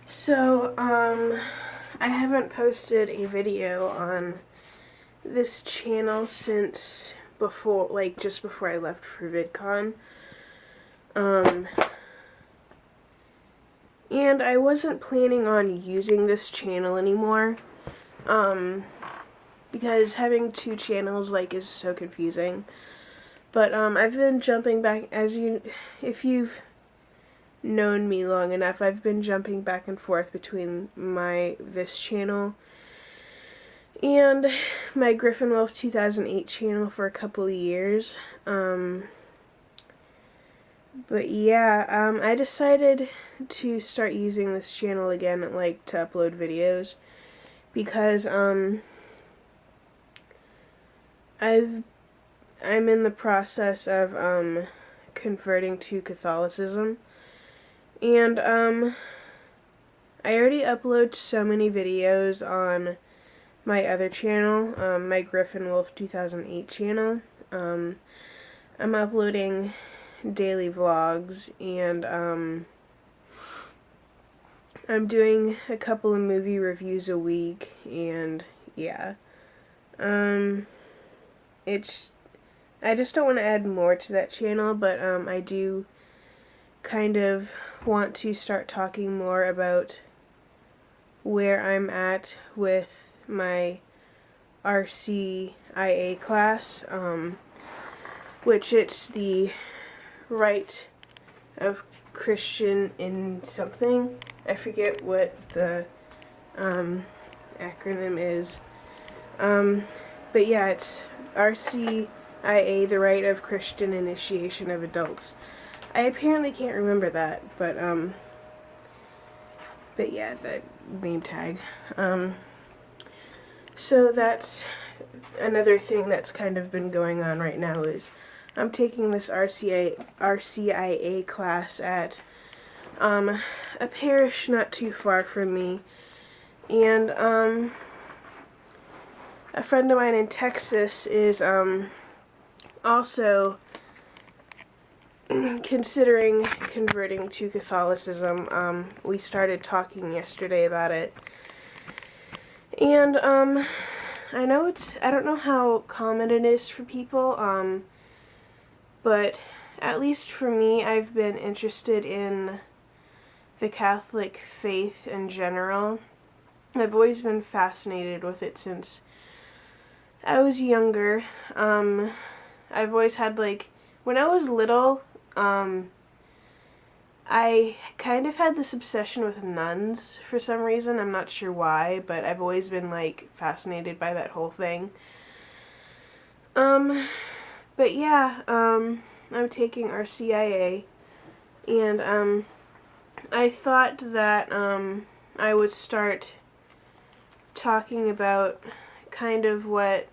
So, I haven't posted a video on this channel since before, just before I left for VidCon. And I wasn't planning on using this channel anymore, because having two channels, is so confusing. But, I've been jumping back, if you've known me long enough, I've been jumping back and forth between this channel and my Griffin Wolf 2008 channel for a couple of years. But yeah, I decided to start using this channel again, to upload videos, because I'm in the process of converting to Catholicism. And, I already upload so many videos on my other channel, my Griffin Wolf 2008 channel. I'm uploading daily vlogs, and, I'm doing a couple of movie reviews a week, and, yeah. I just don't want to add more to that channel, but, I do kind of want to start talking more about where I'm at with my R.C.I.A. class, which it's the Rite of Christian in something. I forget what the acronym is. But yeah, it's R.C.I.A., the Rite of Christian Initiation of Adults. I apparently can't remember that, but yeah, that name tag. So that's another thing that's kind of been going on right now, is I'm taking this R.C.I.A. class at a parish not too far from me, and a friend of mine in Texas is also considering converting to Catholicism. We started talking yesterday about it, and I don't know how common it is for people, but at least for me, I've been interested in the Catholic faith in general. I've always been fascinated with it since I was younger. I've always had, when I was little, I kind of had this obsession with nuns for some reason. I'm not sure why, but I've always been, fascinated by that whole thing. But yeah, I'm taking R.C.I.A., and, I thought that, I would start talking about kind of what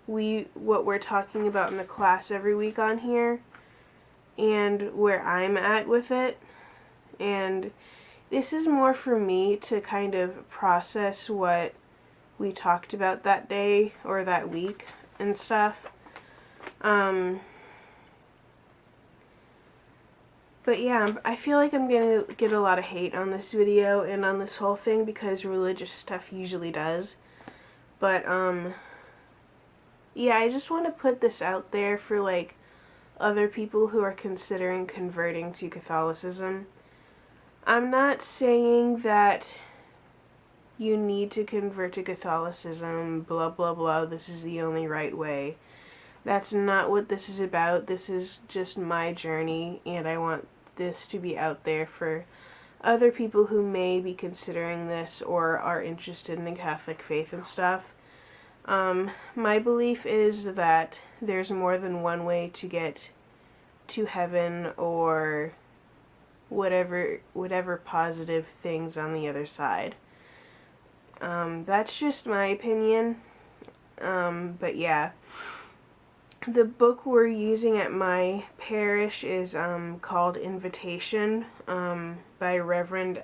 we're talking about in the class every week on here, and where I'm at with it. And this is more for me to kind of process what we talked about that day or that week and stuff. But yeah, I feel like I'm gonna get a lot of hate on this video and on this whole thing, because religious stuff usually does. But, yeah, I just want to put this out there for, other people who are considering converting to Catholicism. I'm not saying that you need to convert to Catholicism, blah blah blah, this is the only right way. That's not what this is about. This is just my journey, and I want this to be out there for other people who may be considering this or are interested in the Catholic faith and stuff. My belief is that there's more than one way to get to heaven, or whatever positive things on the other side. That's just my opinion. But yeah. The book we're using at my parish is called Invitation, by Reverend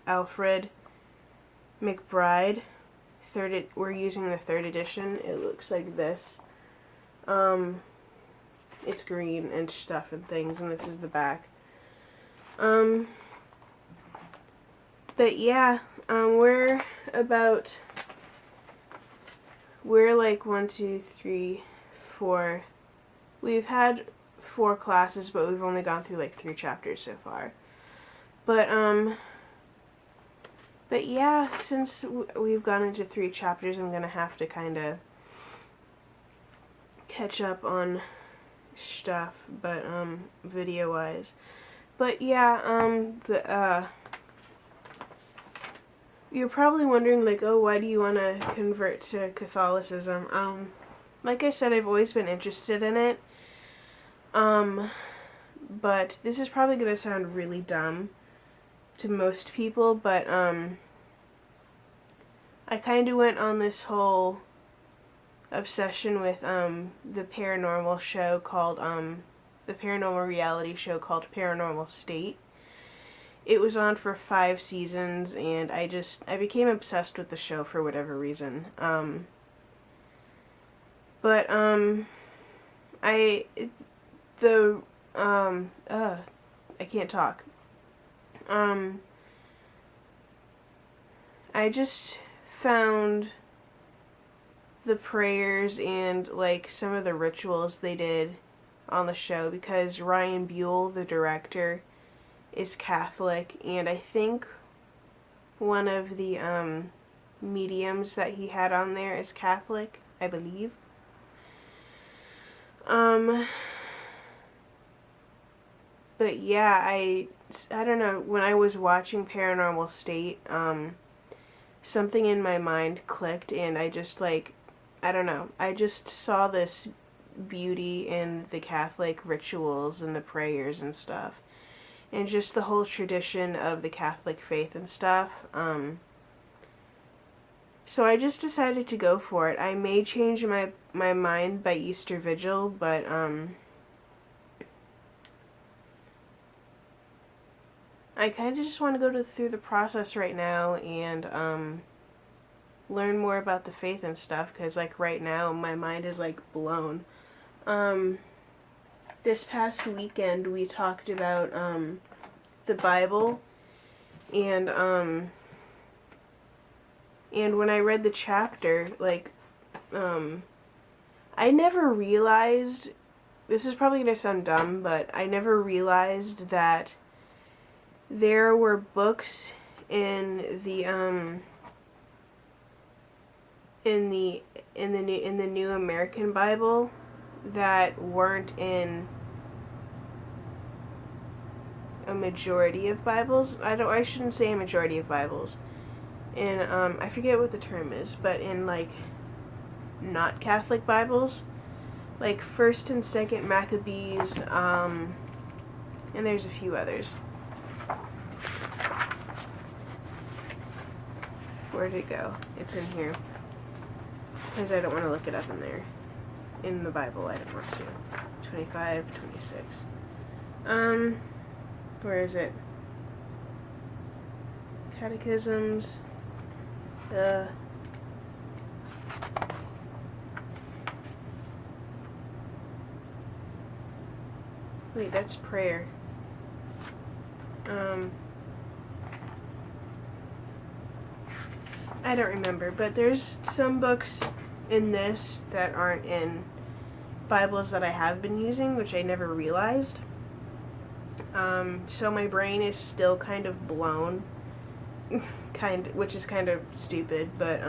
Alfred McBride. We're using the 3rd edition. It looks like this. It's green and stuff and things, and this is the back. But yeah, we're like 1, 2, 3, 4. We've had 4 classes, but we've only gone through like 3 chapters so far. But yeah, since we've gone into 3 chapters, I'm gonna have to kind of catch up on stuff, but video-wise. But yeah, you're probably wondering, like, oh, why do you want to convert to Catholicism? Like I said, I've always been interested in it. But this is probably going to sound really dumb to most people, but I kind of went on this whole obsession with the paranormal show called the paranormal reality show called Paranormal State. It was on for 5 seasons, and I became obsessed with the show for whatever reason. I can't talk. I just found the prayers and like some of the rituals they did on the show, because Ryan Buell, the director, is Catholic, and I think one of the mediums that he had on there is Catholic, I believe. But yeah, I don't know, when I was watching Paranormal State, something in my mind clicked, and I just like, I don't know, I just saw this beauty in the Catholic rituals and the prayers and stuff, and just the whole tradition of the Catholic faith and stuff. So I just decided to go for it. I may change my mind by Easter Vigil, but I kind of just want to go through the process right now and learn more about the faith and stuff, because like right now my mind is like blown. This past weekend we talked about the Bible, and when I read the chapter, like I never realized, this is probably gonna sound dumb, but I never realized that there were books in the New American Bible that weren't in a majority of Bibles. I shouldn't say a majority of Bibles. In I forget what the term is, but in like not Catholic Bibles, like 1st and 2nd Maccabees, and there's a few others. Where'd it go? It's in here. Because I don't want to look it up in there. In the Bible, I don't want to. 25, 26. Where is it? Catechisms. Wait, that's prayer. I don't remember, but there's some books in this that aren't in Bibles that I have been using, which I never realized. So my brain is still kind of blown, which is kind of stupid, but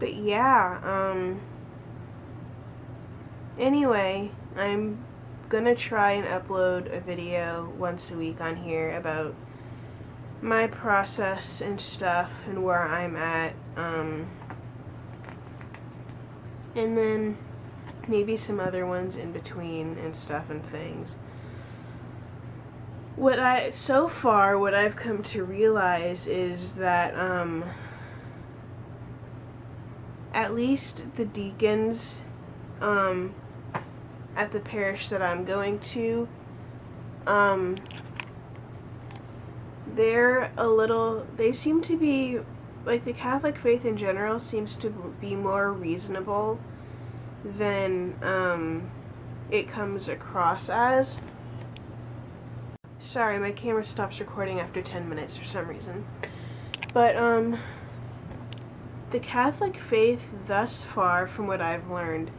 yeah, anyway, I'm gonna try and upload a video once a week on here about my process and stuff and where I'm at, and then maybe some other ones in between and stuff and things. So far what I've come to realize is that at least the deacons at the parish that I'm going to, they seem to be, like, the Catholic faith in general seems to be more reasonable than it comes across as. Sorry, my camera stops recording after 10 minutes for some reason. But, the Catholic faith thus far, from what I've learned,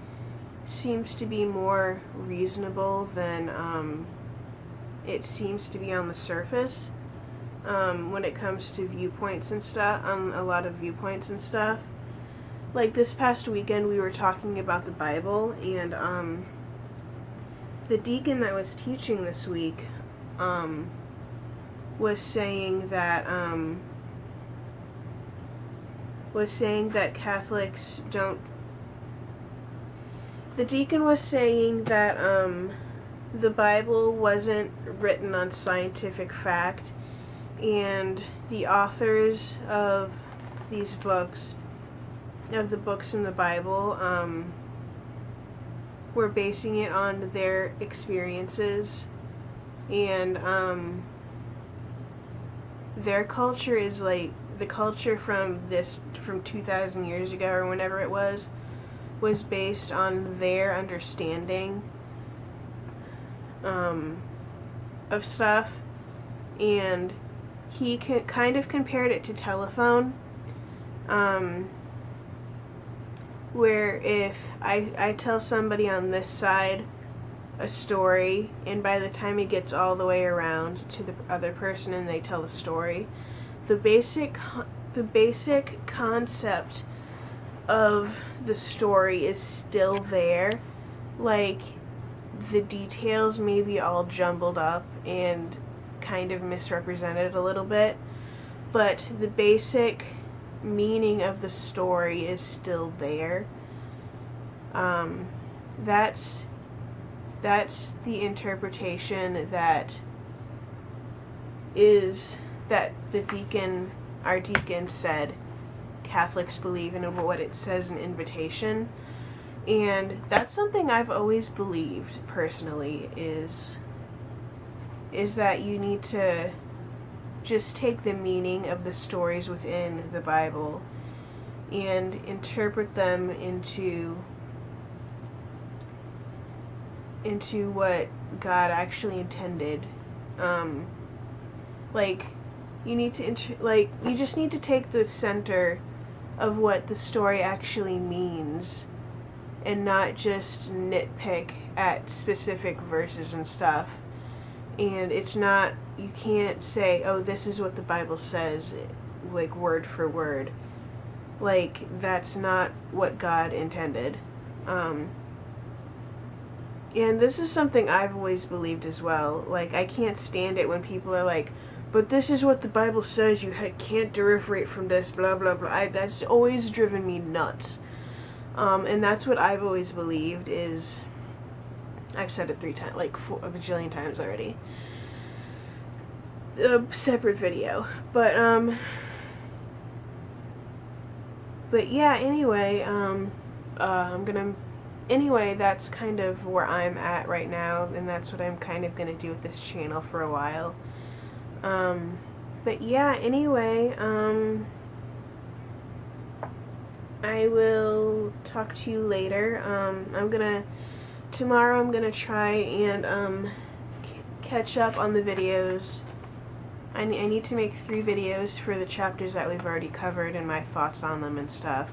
seems to be more reasonable than, it seems to be on the surface, when it comes to viewpoints and stuff, a lot of viewpoints and stuff. Like, this past weekend, we were talking about the Bible, and, the deacon that was teaching this week, was saying that Catholics don't. The deacon was saying that the Bible wasn't written on scientific fact, and the authors of these books, of the books in the Bible, were basing it on their experiences, and their culture is like the culture from 2,000 years ago or whenever it was based on their understanding of stuff. And he kind of compared it to telephone, where if I tell somebody on this side a story, and by the time it gets all the way around to the other person and they tell the story, the basic concept of the story is still there. Like, the details may be all jumbled up and kind of misrepresented a little bit, but the basic meaning of the story is still there. That's the interpretation that our deacon said Catholics believe in, what it says in invitation. And that's something I've always believed personally, is that you need to just take the meaning of the stories within the Bible and interpret them into what God actually intended. You just need to take the center of what the story actually means, and not just nitpick at specific verses and stuff. And you can't say, oh, this is what the Bible says, like, word for word. Like, that's not what God intended. And this is something I've always believed as well. Like, I can't stand it when people are like, but this is what the Bible says, you can't derivate from this, blah, blah, blah. That's always driven me nuts. And that's what I've always believed is, I've said it 3 times, like a bajillion times already. A separate video. But yeah, anyway, anyway, that's kind of where I'm at right now, and that's what I'm kind of gonna do with this channel for a while. But yeah, anyway, I will talk to you later. Tomorrow I'm gonna try and, catch up on the videos. I need to make 3 videos for the chapters that we've already covered and my thoughts on them and stuff.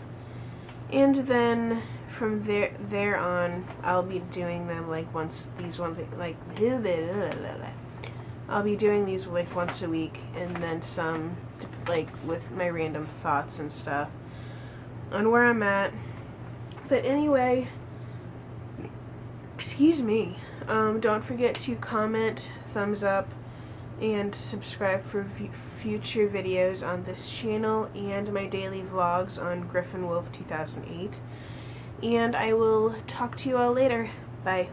And then from there on, I'll be doing them like I'll be doing these like once a week, and then some like with my random thoughts and stuff on where I'm at. But anyway, excuse me, don't forget to comment, thumbs up, and subscribe for future videos on this channel and my daily vlogs on Griffin Wolf 2008. And I will talk to you all later. Bye.